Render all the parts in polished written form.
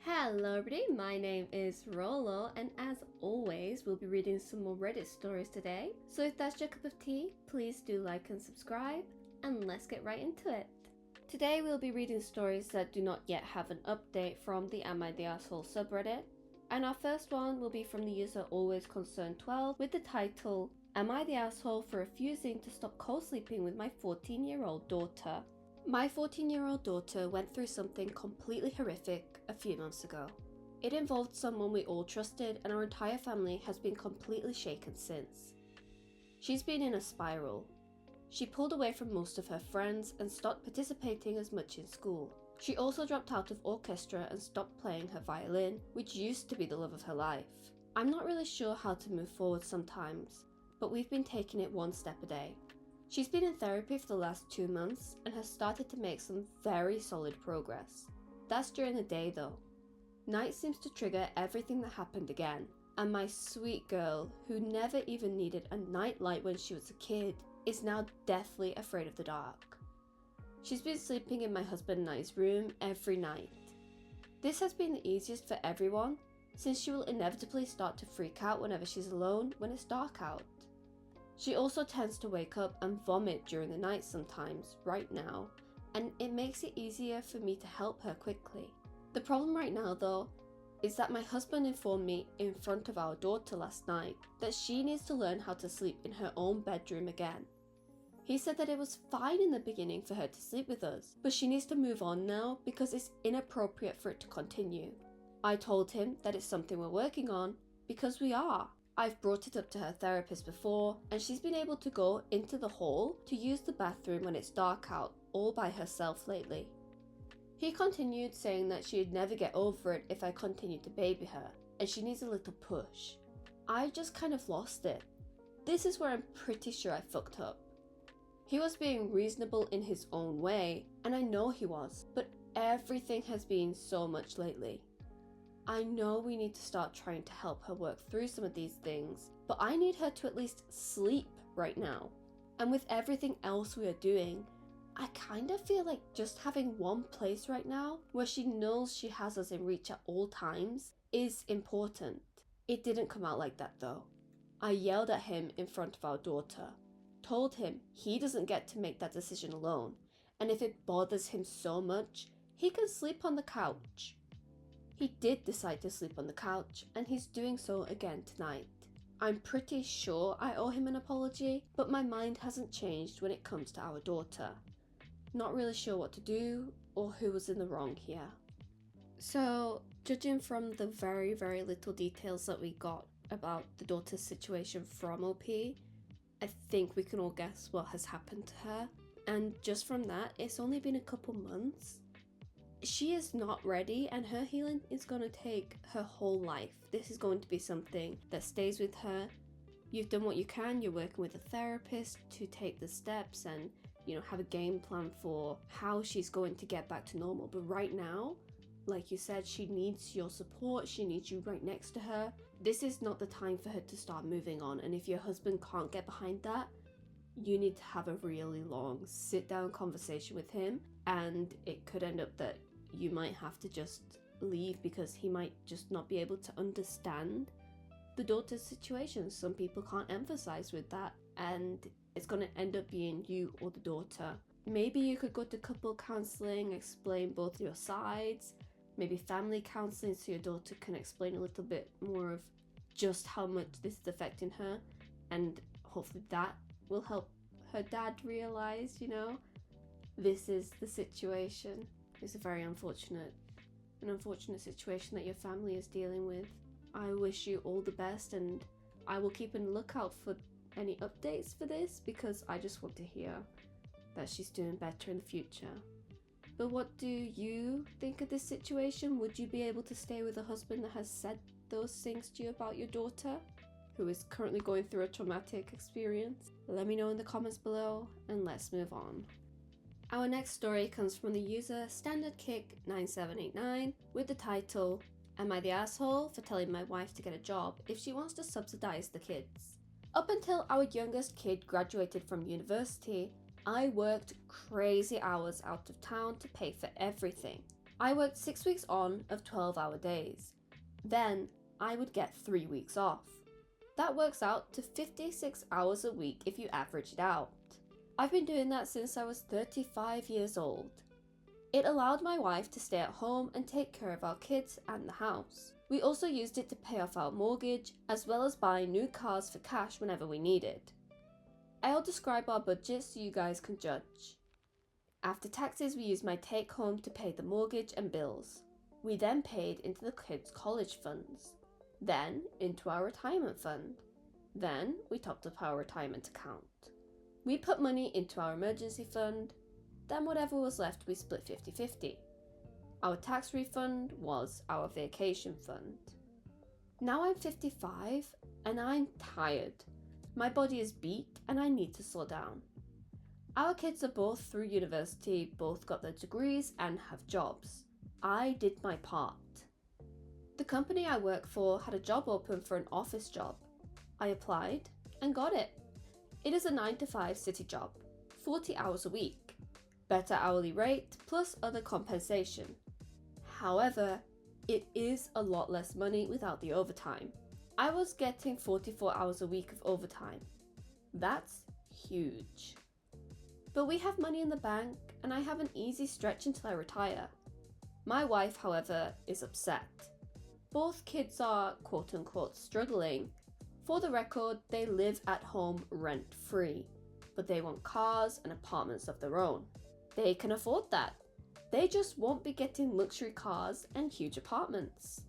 Hello everybody, my name is Rolo, and as always we'll be reading some more Reddit stories today. So if that's your cup of tea, please do like and subscribe, and let's get right into it. Today we'll be reading stories that do not yet have an update from the Am I the Asshole subreddit, and our first one will be from the user AlwaysConcerned12 with the title, Am I the Asshole for refusing to stop co-sleeping with my 14-year-old daughter? My 14-year-old daughter went through something completely horrific a few months ago. It involved someone we all trusted, and our entire family has been completely shaken since. She's been in a spiral. She pulled away from most of her friends and stopped participating as much in school. She also dropped out of orchestra and stopped playing her violin, which used to be the love of her life. I'm not really sure how to move forward sometimes, but we've been taking it one step a day. She's been in therapy for the last 2 months and has started to make some very solid progress. That's during the day though. Night seems to trigger everything that happened again, and my sweet girl, who never even needed a nightlight when she was a kid, is now deathly afraid of the dark. She's been sleeping in my husband and I's room every night. This has been the easiest for everyone, since she will inevitably start to freak out whenever she's alone when it's dark out. She also tends to wake up and vomit during the night sometimes, right now, and it makes it easier for me to help her quickly. The problem right now though, is that my husband informed me in front of our daughter last night that she needs to learn how to sleep in her own bedroom again. He said that it was fine in the beginning for her to sleep with us, but she needs to move on now because it's inappropriate for it to continue. I told him that it's something we're working on, because we are. I've brought it up to her therapist before, and she's been able to go into the hall to use the bathroom when it's dark out, all by herself lately. He continued saying that she'd never get over it if I continued to baby her, and she needs a little push. I just kind of lost it. This is where I'm pretty sure I fucked up. He was being reasonable in his own way, and I know he was, but everything has been so much lately. I know we need to start trying to help her work through some of these things, but I need her to at least sleep right now. And with everything else we are doing, I kind of feel like just having one place right now where she knows she has us in reach at all times is important. It didn't come out like that though. I yelled at him in front of our daughter, told him he doesn't get to make that decision alone, and if it bothers him so much, he can sleep on the couch. He did decide to sleep on the couch, and he's doing so again tonight. I'm pretty sure I owe him an apology, but my mind hasn't changed when it comes to our daughter. Not really sure what to do or who was in the wrong here. So, judging from the very little details that we got about the daughter's situation from OP, I think we can all guess what has happened to her. And just from that, it's only been a couple months. She is not ready, and her healing is going to take her whole life. This is going to be something that stays with her. You've done what you can. You're working with a therapist to take the steps and, have a game plan for how she's going to get back to normal. But right now, like you said, she needs your support. She needs you right next to her. This is not the time for her to start moving on. And if your husband can't get behind that, you need to have a really long sit-down conversation with him. And it could end up that you might have to just leave because he might just not be able to understand the daughter's situation. Some people can't empathize with that, and it's going to end up being you or the daughter. Maybe you could go to couple counseling, explain both your sides, maybe family counseling so your daughter can explain a little bit more of just how much this is affecting her, and hopefully that will help her dad realize, this is the situation. It's a very unfortunate situation that your family is dealing with. I wish you all the best, and I will keep a lookout for any updates for this because I just want to hear that she's doing better in the future. But what do you think of this situation? Would you be able to stay with a husband that has said those things to you about your daughter, who is currently going through a traumatic experience? Let me know in the comments below, and let's move on. Our next story comes from the user StandardKick9789 with the title, Am I the Asshole for telling my wife to get a job if she wants to subsidize the kids? Up until our youngest kid graduated from university, I worked crazy hours out of town to pay for everything. I worked 6 weeks on of 12-hour days. Then I would get 3 weeks off. That works out to 56 hours a week if you average it out. I've been doing that since I was 35 years old. It allowed my wife to stay at home and take care of our kids and the house. We also used it to pay off our mortgage, as well as buy new cars for cash whenever we needed. I'll describe our budget so you guys can judge. After taxes, we used my take home to pay the mortgage and bills. We then paid into the kids' college funds, then into our retirement fund. Then we topped up our retirement account. We put money into our emergency fund, then whatever was left we split 50-50. Our tax refund was our vacation fund. Now I'm 55 and I'm tired. My body is beat and I need to slow down. Our kids are both through university, both got their degrees and have jobs. I did my part. The company I work for had a job open for an office job. I applied and got it. It is a 9-to-5 city job, 40 hours a week, better hourly rate plus other compensation. However, it is a lot less money without the overtime. I was getting 44 hours a week of overtime. That's huge. But we have money in the bank and I have an easy stretch until I retire. My wife, however, is upset. Both kids are quote-unquote struggling. For the record, they live at home rent-free, but they want cars and apartments of their own. They can afford that. They just won't be getting luxury cars and huge apartments.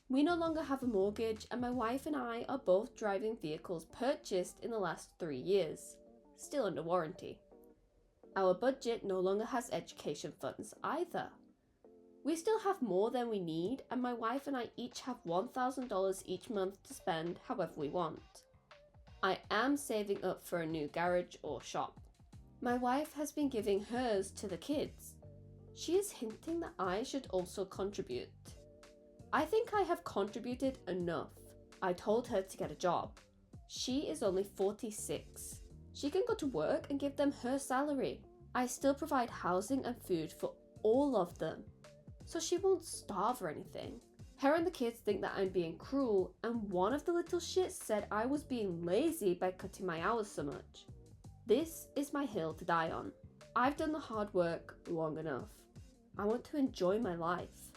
We no longer have a mortgage and my wife and I are both driving vehicles purchased in the last 3 years, still under warranty. Our budget no longer has education funds either. We still have more than we need and my wife and I each have $1,000 each month to spend however we want. I am saving up for a new garage or shop. My wife has been giving hers to the kids. She is hinting that I should also contribute. I think I have contributed enough. I told her to get a job. She is only 46. She can go to work and give them her salary. I still provide housing and food for all of them, so she won't starve or anything. Her and the kids think that I'm being cruel, and one of the little shits said I was being lazy by cutting my hours so much. This is my hill to die on. I've done the hard work long enough. I want to enjoy my life.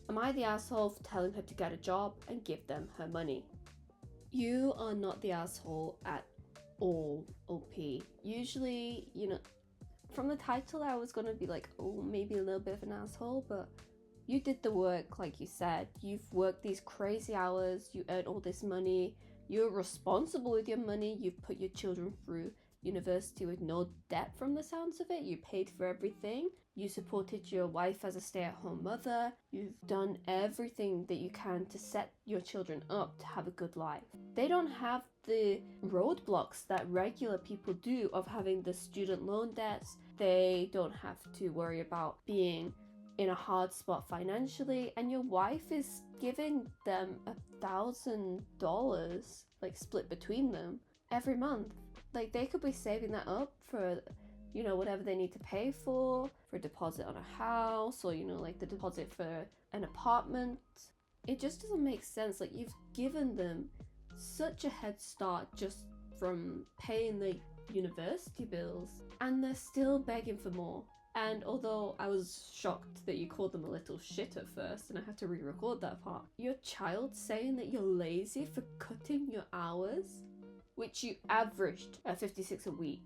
Am I the asshole for telling her to get a job and give them her money? You are not the asshole at all, OP. Usually, from the title I was gonna be like, oh, maybe a little bit of an asshole, but you did the work like you said. You've worked these crazy hours, you earned all this money, you're responsible with your money, you've put your children through university with no debt from the sounds of it, you paid for everything, you supported your wife as a stay-at-home mother, you've done everything that you can to set your children up to have a good life. They don't have the roadblocks that regular people do of having the student loan debts. They don't have to worry about being in a hard spot financially, and your wife is giving them $1,000 like split between them every month. Like they could be saving that up for whatever they need to pay for a deposit on a house, or like the deposit for an apartment. It just doesn't make sense. Like you've given them such a head start just from paying the university bills, and they're still begging for more. And although I was shocked that you called them a little shit at first and I had to re-record that part, your child saying that you're lazy for cutting your hours, which you averaged at 56 a week.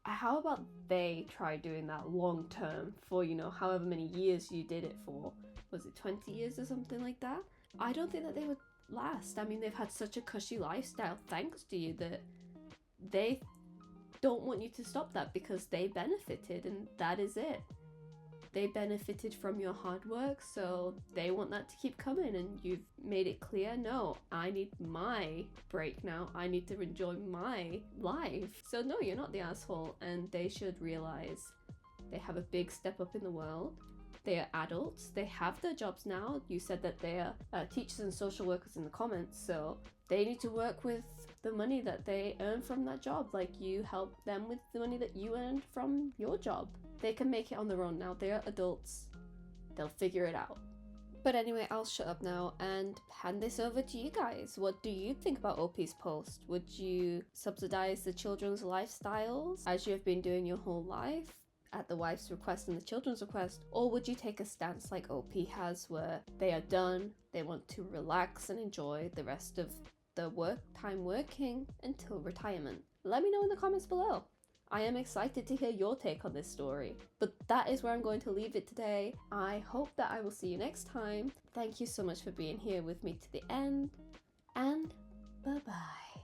How about they try doing that long term for however many years you did it for? Was it 20 years or something like that? I don't think that they would last. I mean, they've had such a cushy lifestyle thanks to you that they don't want you to stop that because they benefited, and that is it. They benefited from your hard work, so they want that to keep coming, and you've made it clear, no, I need my break now. I need to enjoy my life. So no, you're not the asshole, and they should realize they have a big step up in the world. They are adults. They have their jobs now. You said that they are teachers and social workers in the comments, so they need to work with the money that they earn from that job, like you help them with the money that you earned from your job. They can make it on their own now. They are adults. they'll figure it out. But anyway, I'll shut up now and hand this over to you guys. What do you think about OP's post? Would you subsidize the children's lifestyles as you have been doing your whole life at the wife's request and the children's request? Or would you take a stance like OP has, where they are done, they want to relax and enjoy the rest of the time working until retirement? Let me know in the comments below. I am excited to hear your take on this story. But that is where I'm going to leave it today. I hope that I will see you next time. Thank you so much for being here with me to the end, and bye-bye.